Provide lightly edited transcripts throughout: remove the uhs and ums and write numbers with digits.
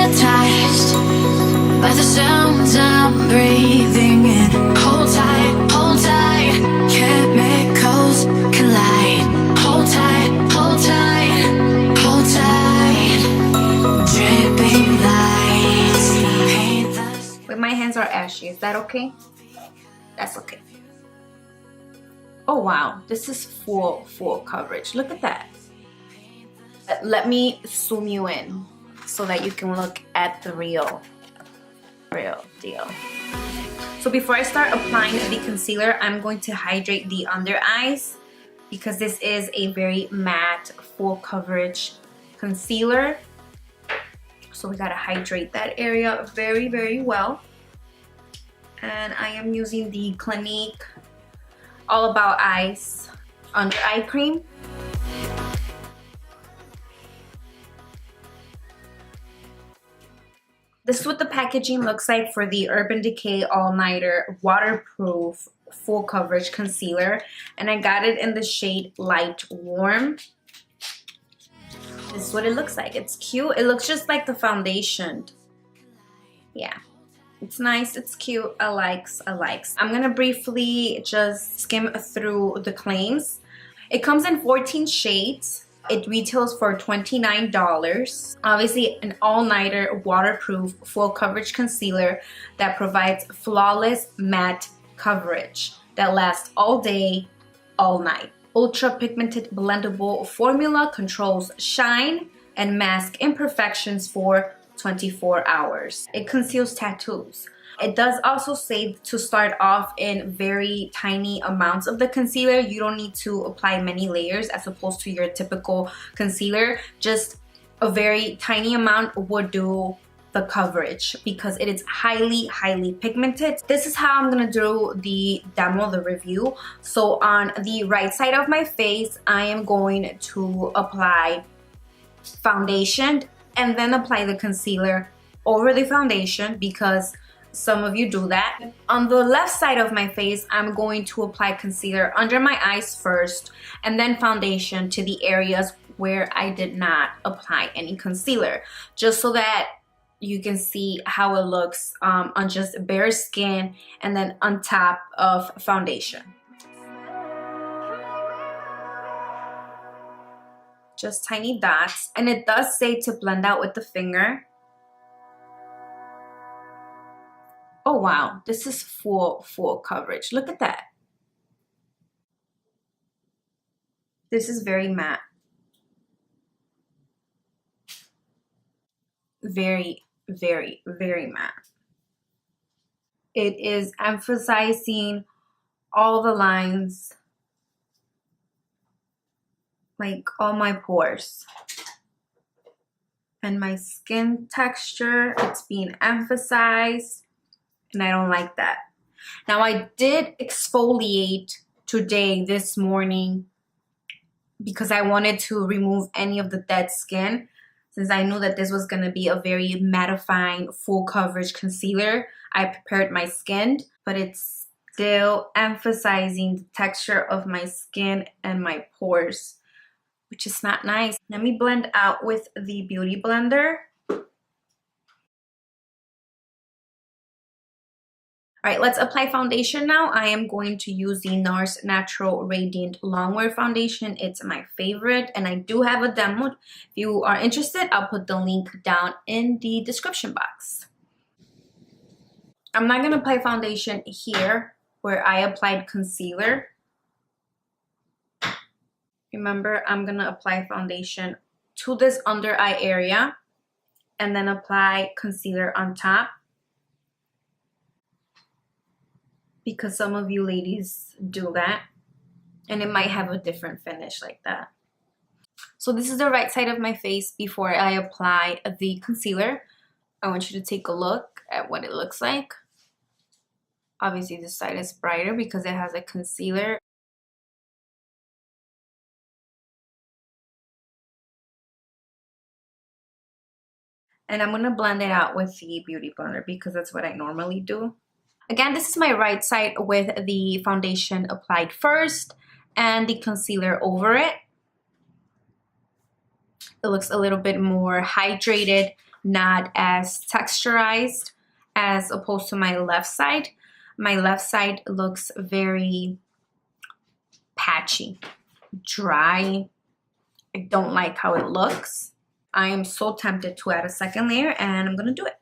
hypnotized by the sounds I'm breathing in. Hold tight, chemicals collide. Hold tight, hold tight, hold tight. Dripping lights paint the... But my hands are ashy, is that okay? That's okay. Oh wow, this is full coverage. Look at that. Let me zoom you in so that you can look at the real deal. So before I start applying the concealer, I'm going to hydrate the under eyes because this is a very matte full coverage concealer. So we gotta hydrate that area very well. And I am using the Clinique All About Eyes under eye cream. This is what the packaging looks like for the Urban Decay All Nighter Waterproof Full Coverage Concealer. And I got it in the shade Light Warm. This is what it looks like. It's cute. It looks just like the foundation. Yeah. It's nice. It's cute. I likes. I'm going to briefly just skim through the claims. It comes in 14 shades. It retails for $29. Obviously, an all-nighter waterproof full coverage concealer that provides flawless matte coverage that lasts all day, all night. Ultra pigmented blendable formula controls shine and mask imperfections for 24 hours. It conceals tattoos. It does also say to start off in very tiny amounts of the concealer. You don't need to apply many layers as opposed to your typical concealer. Just a very tiny amount would do the coverage because it is highly pigmented. This is how I'm gonna do the demo, the review. So on the right side of my face, I am going to apply foundation and then apply the concealer over the foundation because some of you do that. On the left side of my face, I'm going to apply concealer under my eyes first and then foundation to the areas where I did not apply any concealer, just so that you can see how it looks on just bare skin and then on top of foundation. Just tiny dots, and it does say to blend out with the finger. Oh wow, this is full coverage. Look at that. This is very matte. Very matte. It is emphasizing all the lines, like all my pores. And my skin texture, it's being emphasized. And I don't like that. Now I did exfoliate today, this morning, because I wanted to remove any of the dead skin, since I knew that this was going to be a very mattifying full coverage concealer. I prepared my skin, but it's still emphasizing the texture of my skin and my pores, which is not nice. Let me blend out with the Beauty Blender. All right, let's apply foundation now. I am going to use the NARS Natural Radiant Longwear Foundation. It's my favorite, and I do have a demo. If you are interested, I'll put the link down in the description box. I'm not going to apply foundation here where I applied concealer. Remember, I'm going to apply foundation to this under eye area and then apply concealer on top, because some of you ladies do that and it might have a different finish like that. So this is the right side of my face before I apply the concealer. I want you to take a look at what it looks like. Obviously this side is brighter because it has a concealer. And I'm going to blend it out with the Beauty Blender because that's what I normally do. Again, this is my right side with the foundation applied first and the concealer over it. It looks a little bit more hydrated not as texturized as opposed to my left side. My left side looks very patchy, dry. I don't like how it looks. I am so tempted to add a second layer, and I'm gonna do it.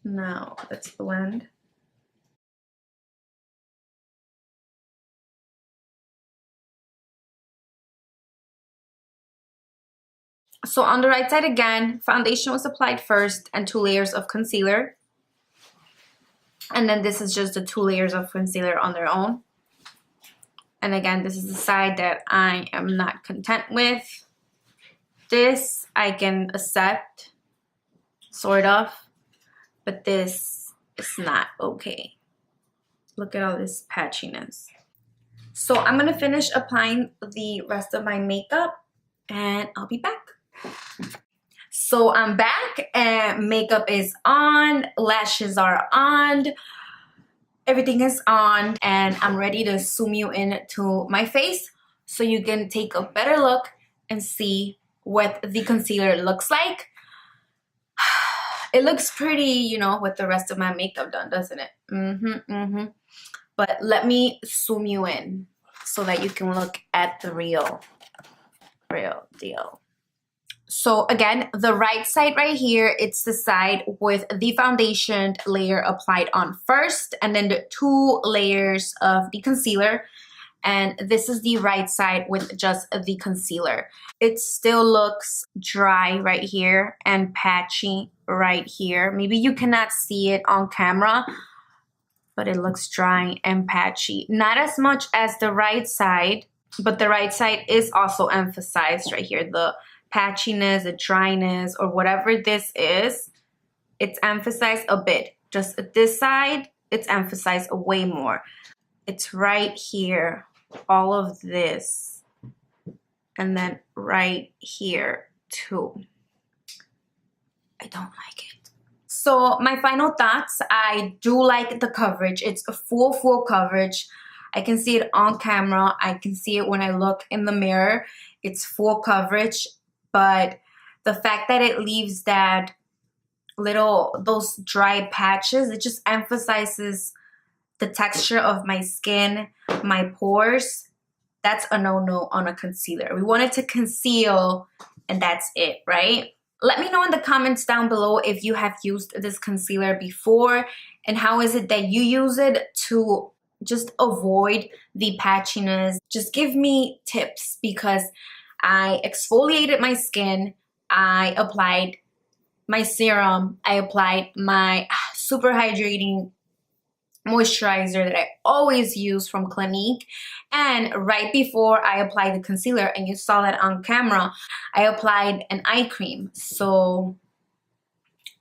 Now let's blend. So on the right side again, foundation was applied first and 2 layers of concealer. And then this is just the 2 layers of concealer on their own. And again, this is the side that I am not content with. This I can accept, sort of, but this is not okay. Look at all this patchiness. So I'm gonna finish applying the rest of my makeup and I'll be back. So I'm back and makeup is on, lashes are on, everything is on, and I'm ready to zoom you into my face so you can take a better look and see what the concealer looks like. It looks pretty, you know, with the rest of my makeup done, doesn't it? But let me zoom you in so that you can look at the real deal. So again, the right side right here, it's the side with the foundation layer applied on first, and then the 2 layers of the concealer. And this is the right side with just the concealer. It still looks dry right here and patchy right here. Maybe you cannot see it on camera, but it looks dry and patchy. Not as much as the right side, but the right side is also emphasized right here. The patchiness, the dryness, or whatever this is, it's emphasized a bit. Just this side, it's emphasized way more. It's right here, all of this, and then right here too. I don't like it. So my final thoughts, I do like the coverage. It's a full coverage. I can see it on camera. I can see it when I look in the mirror. It's full coverage. But the fact that it leaves that those dry patches, it just emphasizes the texture of my skin, my pores. That's a no-no on a concealer. We want it to conceal, and that's it, right? Let me know in the comments down below if you have used this concealer before, and how is it that you use it to just avoid the patchiness. Just give me tips, because I exfoliated my skin, I applied my serum, I applied my super hydrating moisturizer that I always use from Clinique, and right before I applied the concealer, and you saw that on camera, I applied an eye cream. So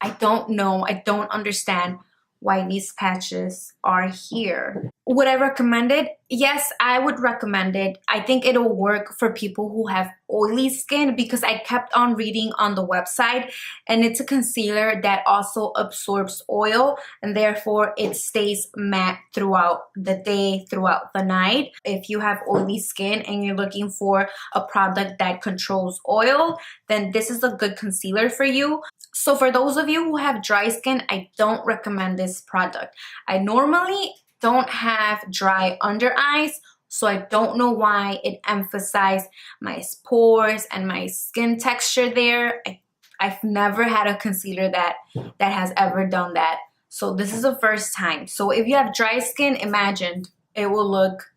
I don't know, I don't understand why these patches are here. Would I recommend it? Yes, I would recommend it. I think it'll work for people who have oily skin, because I kept on reading on the website, and it's a concealer that also absorbs oil, and therefore it stays matte throughout the day, throughout the night. If you have oily skin and you're looking for a product that controls oil, then this is a good concealer for you. So for those of you who have dry skin, I don't recommend this product. I normally don't have dry under eyes, so I don't know why it emphasized my pores and my skin texture there. I've never had a concealer that has ever done that. So this is the first time. So if you have dry skin, imagine it will look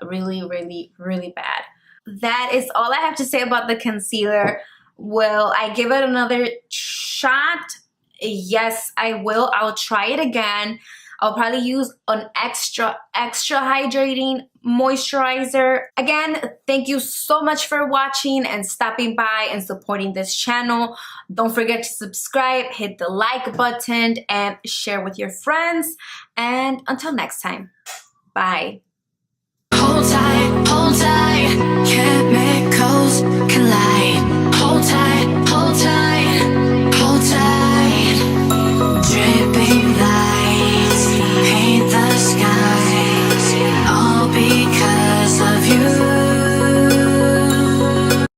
really, really, really bad. That is all I have to say about the concealer. Will I give it another shot? Yes, I will. I'll try it again. I'll probably use an extra hydrating moisturizer. Again, thank you so much for watching and stopping by and supporting this channel. Don't forget to subscribe, hit the like button, and share with your friends. And until next time, bye. Hold tight, can't